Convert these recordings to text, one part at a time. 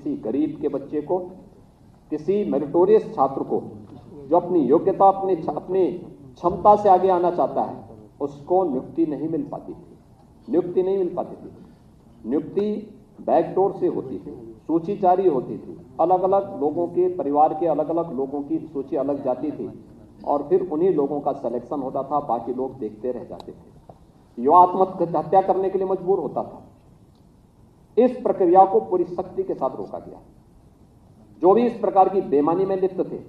किसी गरीब के बच्चे को, किसी मेरिटोरियस छात्र को जो अपनी योग्यता, अपनी क्षमता से आगे आना चाहता है, उसको नियुक्ति नहीं मिल पाती थी। नियुक्ति बैकडोर से होती थी, सूची जारी होती थी, अलग अलग लोगों के परिवार के अलग अलग लोगों की सूची अलग जाती थी और फिर उन्हीं लोगों का सिलेक्शन होता था, बाकी लोग देखते रह जाते थे। युवा आत्महत्या करने के लिए मजबूर होता था। इस प्रक्रिया को पूरी सख्ती के साथ रोका गया। जो भी इस प्रकार की बेईमानी में लिप्त थे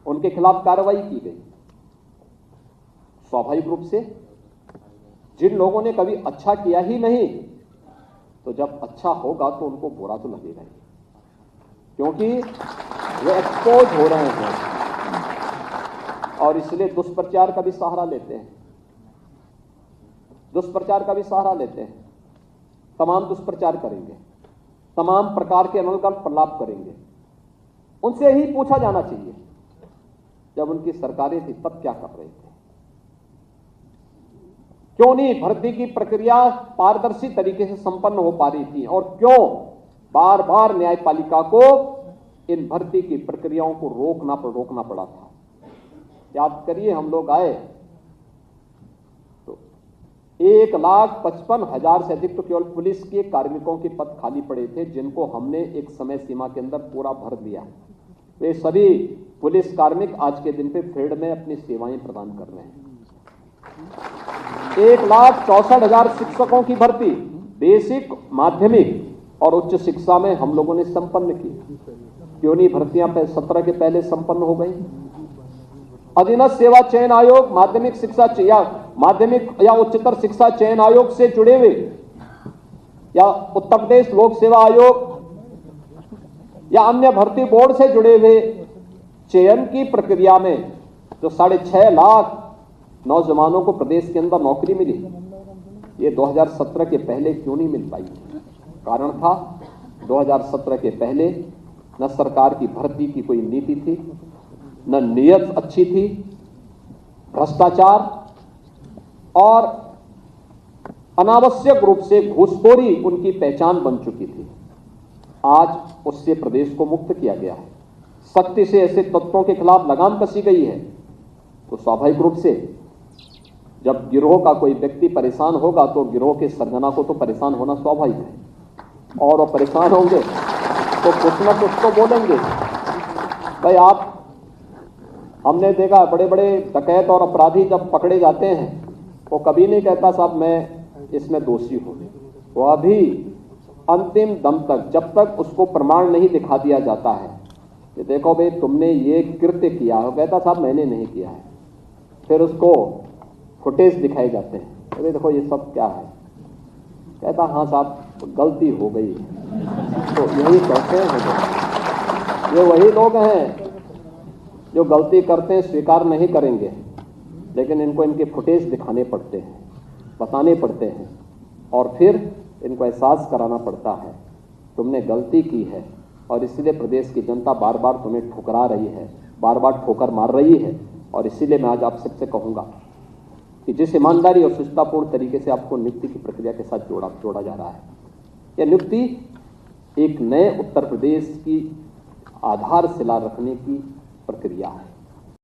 उनके खिलाफ कार्रवाई की गई। स्वाभाविक रूप से जिन लोगों ने कभी अच्छा किया ही नहीं, तो जब अच्छा होगा तो उनको बुरा तो लगेगा ही, क्योंकि वे एक्सपोज हो रहे हैं और इसलिए दुष्प्रचार का भी सहारा लेते हैं। तमाम दुष्प्रचार करेंगे, तमाम प्रकार के अनर्गल प्रलाप करेंगे। उनसे ही पूछा जाना चाहिए जब उनकी सरकारें थी तब क्या कर रहे थे, क्यों नहीं भर्ती की प्रक्रिया पारदर्शी तरीके से संपन्न हो पा रही थी और क्यों बार बार न्यायपालिका को इन भर्ती की प्रक्रियाओं को रोकना पड़ा था। याद करिए, हम लोग आए तो 1,55,000 से अधिक तो केवल पुलिस के कार्मिकों के पद खाली पड़े थे, जिनको हमने एक समय सीमा के अंदर पूरा भर दिया। वे सभी पुलिस कार्मिक आज के दिन पे फील्ड में अपनी सेवाएं प्रदान कर रहे हैं। 1,64,000 शिक्षकों की भर्ती बेसिक, माध्यमिक और उच्च शिक्षा में हम लोगों ने संपन्न की। क्यों नहीं भर्तियां 17 के पहले संपन्न हो गई? अधीनस्थ सेवा चयन आयोग, माध्यमिक या उच्चतर शिक्षा चयन आयोग से जुड़े हुए, या उत्तर प्रदेश लोक सेवा आयोग या अन्य भर्ती बोर्ड से जुड़े हुए चयन की प्रक्रिया में जो 6.5 लाख नौजवानों को प्रदेश के अंदर नौकरी मिली, ये 2017 के पहले क्यों नहीं मिल पाई? कारण था 2017 के पहले न सरकार की भर्ती की कोई नीति थी, न नीयत अच्छी थी, भ्रष्टाचार और अनावश्यक रूप से घूसखोरी उनकी पहचान बन चुकी थी। आज उससे प्रदेश को मुक्त किया गया है, सख्ती से ऐसे तत्वों के खिलाफ लगाम कसी गई है। तो स्वाभाविक रूप से जब गिरोह का कोई व्यक्ति परेशान होगा तो गिरोह के सरगना को तो परेशान होना स्वाभाविक है, और वो परेशान होंगे तो कुछ न कुछ तो बोलेंगे। भाई हमने देखा बड़े बड़े डकैत और अपराधी जब पकड़े जाते हैं वो कभी नहीं कहता साहब मैं इसमें दोषी हूं। वो अभी अंतिम दम तक, जब तक उसको प्रमाण नहीं दिखा दिया जाता है कि देखो भाई तुमने ये कृत्य किया, वो कहता साहब मैंने नहीं किया है। फिर उसको फुटेज दिखाए जाते हैं, अरे देखो ये सब क्या है, कहता हाँ साहब गलती हो गई। तो यही कहते हैं, ये वही लोग हैं जो गलती करते हैं स्वीकार नहीं करेंगे, लेकिन इनको इनके फुटेज दिखाने पड़ते हैं, बताने पड़ते हैं और फिर इनको एहसास कराना पड़ता है तुमने गलती की है और इसलिए प्रदेश की जनता बार बार तुम्हें ठुकरा रही है, बार बार ठोकर मार रही है। और इसीलिए मैं आज आप सबसे कहूँगा कि जिस ईमानदारी और सुचितापूर्ण तरीके से आपको नियुक्ति की प्रक्रिया के साथ जोड़ा जा रहा है, यह नियुक्ति एक नए उत्तर प्रदेश की आधारशिला रखने की प्रक्रिया है।